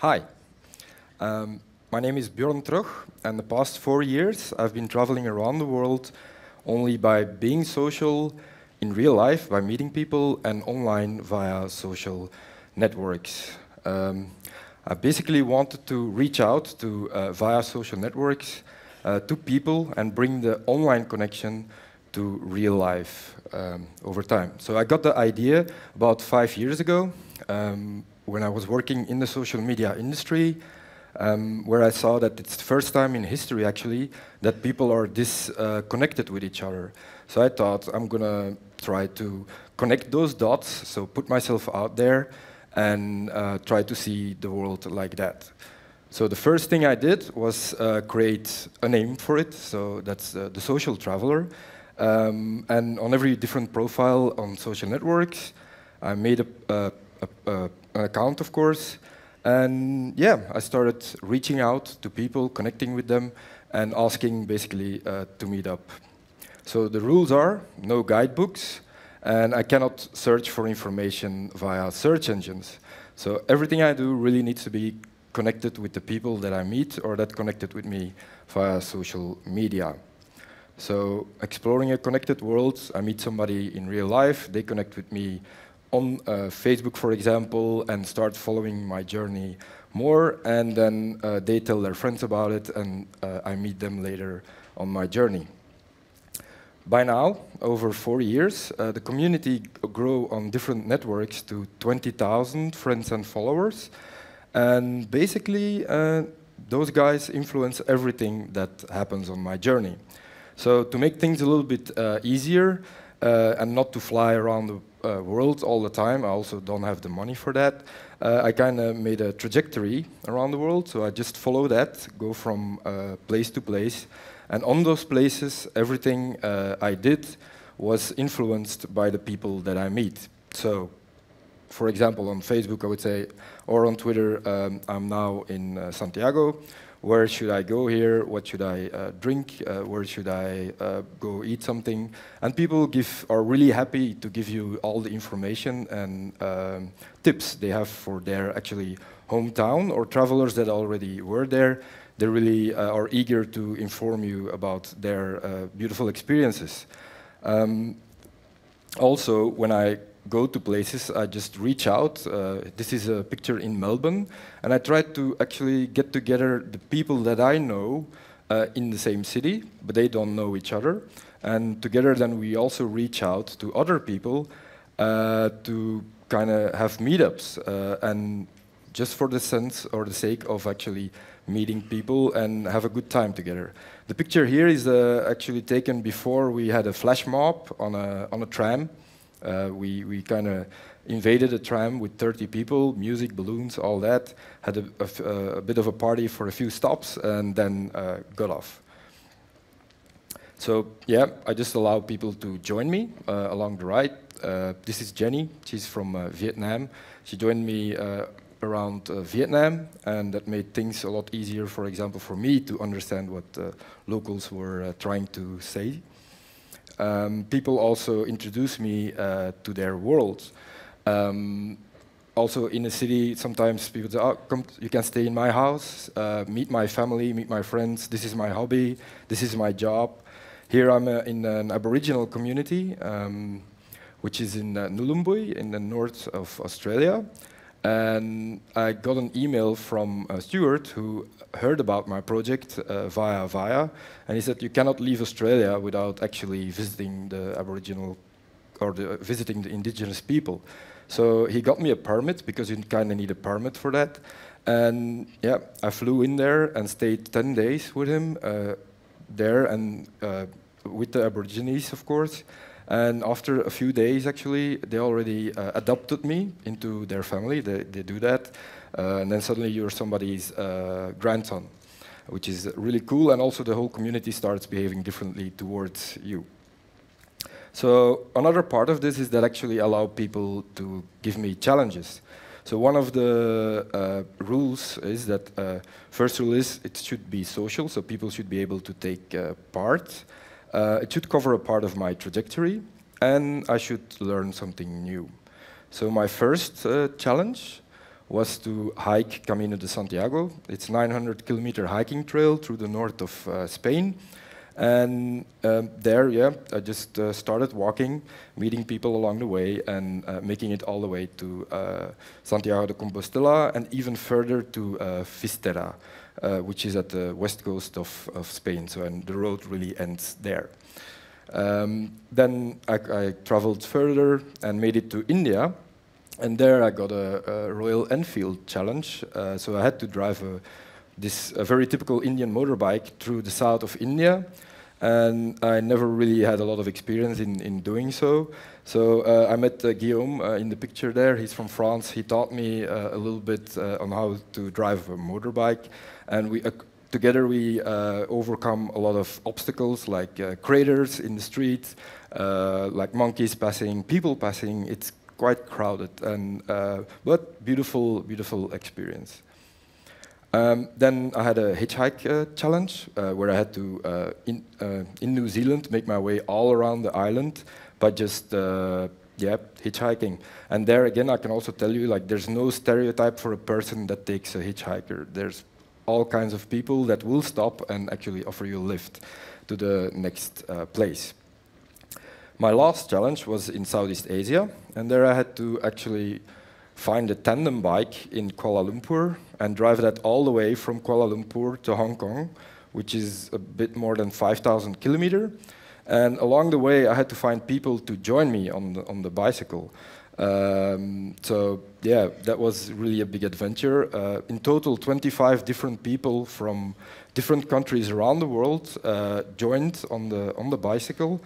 Hi, my name is Bjorn Troch, and the past 4 years I've been traveling around the world only by being social in real life, by meeting people, and online via social networks. I basically wanted to reach out to, via social networks, to people and bring the online connection to real life over time. So I got the idea about 5 years ago when I was working in the social media industry, where I saw that it's the first time in history, actually, that people are this connected with each other. So I thought I'm going to try to connect those dots, so put myself out there and try to see the world like that. So the first thing I did was create a name for it, so that's the social traveler. And on every different profile on social networks, I made an account, of course. And yeah, I started reaching out to people, connecting with them, and asking basically to meet up. So the rules are no guidebooks, and I cannot search for information via search engines. So everything I do really needs to be connected with the people that I meet or that connected with me via social media. So exploring a connected world, I meet somebody in real life, they connect with me on Facebook, for example, and start following my journey more, and then they tell their friends about it, and I meet them later on my journey. By now, over 4 years, the community grew on different networks to 20,000 friends and followers, and basically those guys influence everything that happens on my journey. So to make things a little bit easier and not to fly around the world all the time, I also don't have the money for that, I kind of made a trajectory around the world, so I just follow that, go from place to place, and on those places, everything I did was influenced by the people that I meet. So, for example, on Facebook, I would say, or on Twitter, I'm now in Santiago. Where should I go here? What should I drink? Where should I go eat something? And people are really happy to give you all the information and tips they have for their actually hometown, or travelers that already were there. They really are eager to inform you about their beautiful experiences. Also, when I go to places, I just reach out. This is a picture in Melbourne, and I try to actually get together the people that I know in the same city, but they don't know each other. And together then we also reach out to other people to kind of have meetups, and just for the sense or the sake of actually meeting people and have a good time together. The picture here is actually taken before we had a flash mob on a tram. We kind of invaded a tram with 30 people, music, balloons, all that, had a bit of a party for a few stops, and then got off. So yeah, I just allow people to join me along the ride. This is Jenny, she's from Vietnam. She joined me around Vietnam, and that made things a lot easier, for example, for me to understand what locals were trying to say. People also introduce me to their worlds. Also in a city, sometimes people say, oh, come, you can stay in my house, meet my family, meet my friends, this is my hobby, this is my job. Here I'm in an Aboriginal community, which is in Nhulunbuy, in the north of Australia. And I got an email from Stuart, who heard about my project via, and he said, you cannot leave Australia without actually visiting the Aboriginal, or visiting the indigenous people. So he got me a permit, because you kind of need a permit for that. And yeah, I flew in there and stayed 10 days with him there, and with the Aborigines, of course. And after a few days, actually, they already adopted me into their family. They do that. And then suddenly you're somebody's grandson, which is really cool. And also the whole community starts behaving differently towards you. So another part of this is that actually allow people to give me challenges. So one of the rules is that first rule is it should be social, so people should be able to take part. It should cover a part of my trajectory, and I should learn something new. So my first challenge was to hike Camino de Santiago. It's a 900-kilometer hiking trail through the north of Spain. And there, yeah, I just started walking, meeting people along the way, and making it all the way to Santiago de Compostela, and even further to Fisterra, which is at the west coast of Spain. So, and the road really ends there. Then I traveled further and made it to India. And there I got a Royal Enfield challenge. So I had to drive a very typical Indian motorbike through the south of India. And I never really had a lot of experience in doing so. So I met Guillaume in the picture there. He's from France. He taught me a little bit on how to drive a motorbike. And together we overcome a lot of obstacles like craters in the street, like monkeys passing, people passing. It's quite crowded, but beautiful, beautiful experience. Then I had a hitchhike challenge where I had to, in New Zealand, make my way all around the island by just hitchhiking. And there again, I can also tell you, like, there's no stereotype for a person that takes a hitchhiker. There's all kinds of people that will stop and actually offer you a lift to the next place. My last challenge was in Southeast Asia, and there I had to actually find a tandem bike in Kuala Lumpur and drive that all the way from Kuala Lumpur to Hong Kong, which is a bit more than 5,000 kilometers. And along the way, I had to find people to join me on the bicycle. So yeah, that was really a big adventure. In total, 25 different people from different countries around the world joined on the bicycle.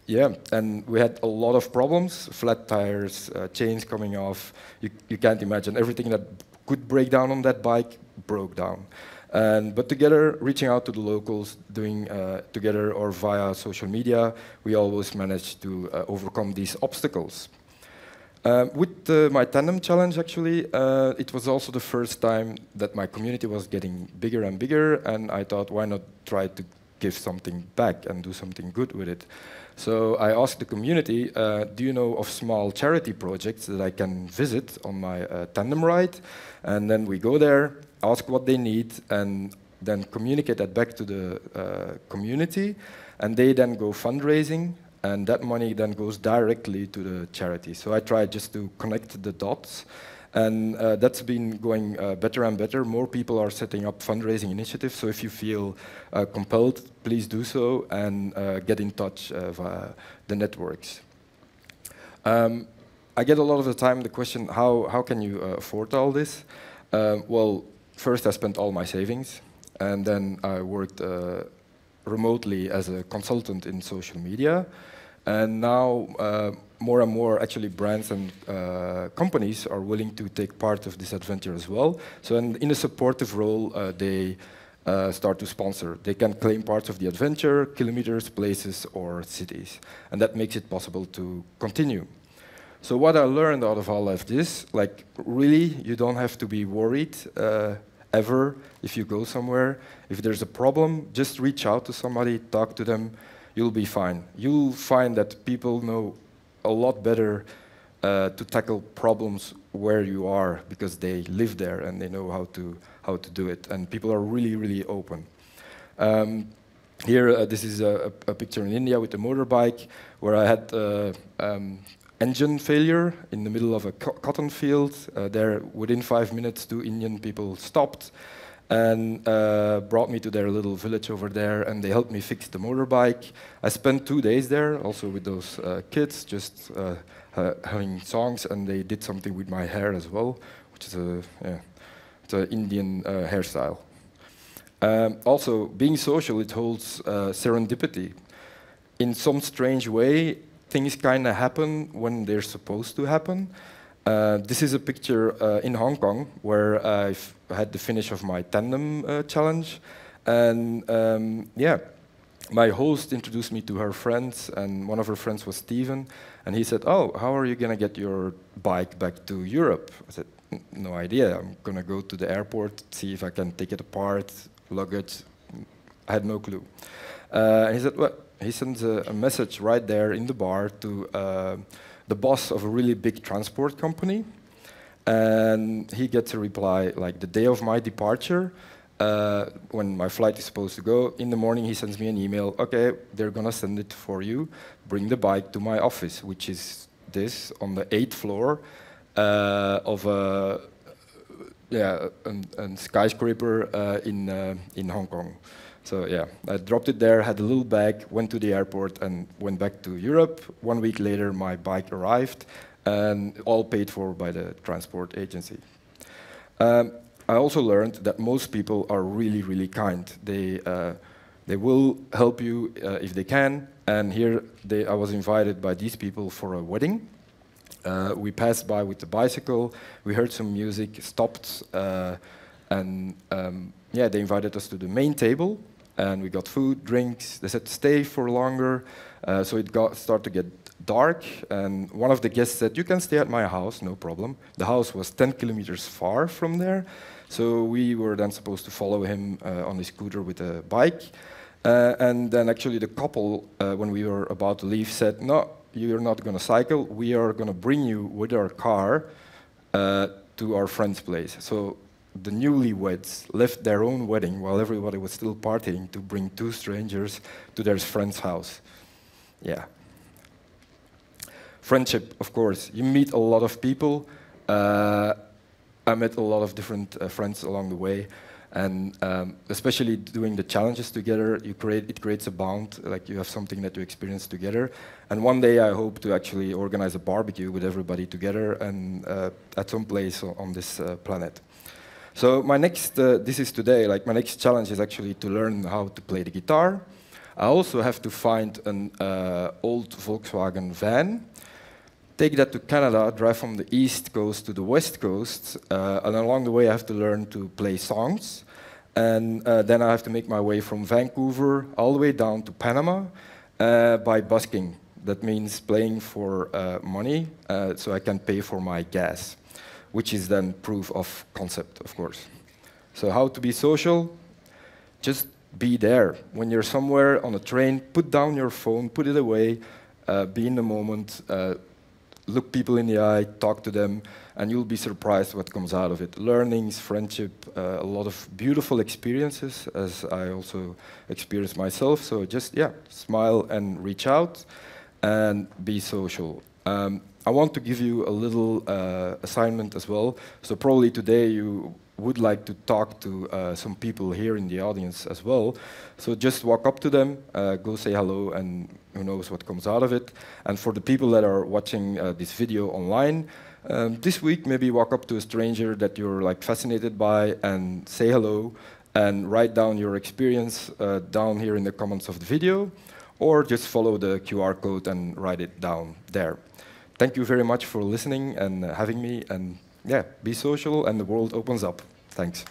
Yeah, and we had a lot of problems, flat tires, chains coming off. You can't imagine. Everything that could break down on that bike broke down. But together, reaching out to the locals, doing together or via social media, we always managed to overcome these obstacles. With my tandem challenge, actually, it was also the first time that my community was getting bigger and bigger, and I thought, why not try to give something back and do something good with it? So I asked the community, do you know of small charity projects that I can visit on my tandem ride? And then we go there, ask what they need, and then communicate that back to the community. And they then go fundraising, and that money then goes directly to the charity. So I tried just to connect the dots. And that's been going better and better. More people are setting up fundraising initiatives. So if you feel compelled, please do so and get in touch via the networks. I get a lot of the time the question, how can you afford all this? Well, first I spent all my savings. And then I worked remotely as a consultant in social media. And now, more and more, actually, brands and companies are willing to take part of this adventure as well. So in a supportive role, they start to sponsor. They can claim parts of the adventure, kilometers, places, or cities. And that makes it possible to continue. So what I learned out of all of this, like, really, you don't have to be worried ever if you go somewhere. If there's a problem, just reach out to somebody, talk to them. You'll be fine. You'll find that people know a lot better to tackle problems where you are because they live there and they know how to do it. And people are really, really open. Here, this is a picture in India with a motorbike where I had engine failure in the middle of a cotton field. There, within 5 minutes, 2 Indian people stopped and brought me to their little village over there, and they helped me fix the motorbike. I spent 2 days there, also with those kids, just having songs, and they did something with my hair as well, which is it's an Indian hairstyle. Also, being social, it holds serendipity. In some strange way, things kind of happen when they're supposed to happen. This is a picture in Hong Kong where I've had the finish of my tandem challenge. And yeah, my host introduced me to her friends, and one of her friends was Steven. And he said, oh, how are you going to get your bike back to Europe? I said, no idea. I'm going to go to the airport, see if I can take it apart, luggage. I had no clue. And he said, well, he sends a message right there in the bar to the boss of a really big transport company. And he gets a reply like the day of my departure, when my flight is supposed to go. In the morning, he sends me an email. Okay, they're gonna send it for you. Bring the bike to my office, which is this on the 8th floor of a skyscraper in Hong Kong. So yeah, I dropped it there, had a little bag, went to the airport, and went back to Europe. 1 week later, my bike arrived, and all paid for by the transport agency. I also learned that most people are really, really kind. They will help you if they can. And here I was invited by these people for a wedding. We passed by with the bicycle. We heard some music, stopped, and they invited us to the main table. And we got food, drinks. They said stay for longer. So it started to get dark. And one of the guests said, you can stay at my house, no problem. The house was 10 kilometers far from there. So we were then supposed to follow him on his scooter with a bike. And then actually the couple, when we were about to leave, said, no, you're not going to cycle. We are going to bring you with our car to our friend's place. So the newlyweds left their own wedding while everybody was still partying to bring two strangers to their friend's house. Yeah. Friendship, of course. You meet a lot of people. I met a lot of different friends along the way, and especially doing the challenges together, it creates a bond, like you have something that you experience together. And one day I hope to actually organize a barbecue with everybody together and at some place on this planet. So my next, this is today, like my next challenge is actually to learn how to play the guitar. I also have to find an old Volkswagen van, take that to Canada, drive from the East Coast to the West Coast, and along the way I have to learn to play songs. And then I have to make my way from Vancouver all the way down to Panama by busking. That means playing for money so I can pay for my gas, which is then proof of concept, of course. So how to be social? Just be there. When you're somewhere on a train, put down your phone, put it away, be in the moment, look people in the eye, talk to them, and you'll be surprised what comes out of it. Learnings, friendship, a lot of beautiful experiences, as I also experienced myself. So just, yeah, smile and reach out and be social. I want to give you a little assignment as well. So probably today you would like to talk to some people here in the audience as well. So just walk up to them, go say hello, and who knows what comes out of it. And for the people that are watching this video online, this week maybe walk up to a stranger that you're like fascinated by and say hello and write down your experience down here in the comments of the video, or just follow the QR code and write it down there. Thank you very much for listening and having me, and yeah, be social and the world opens up. Thanks.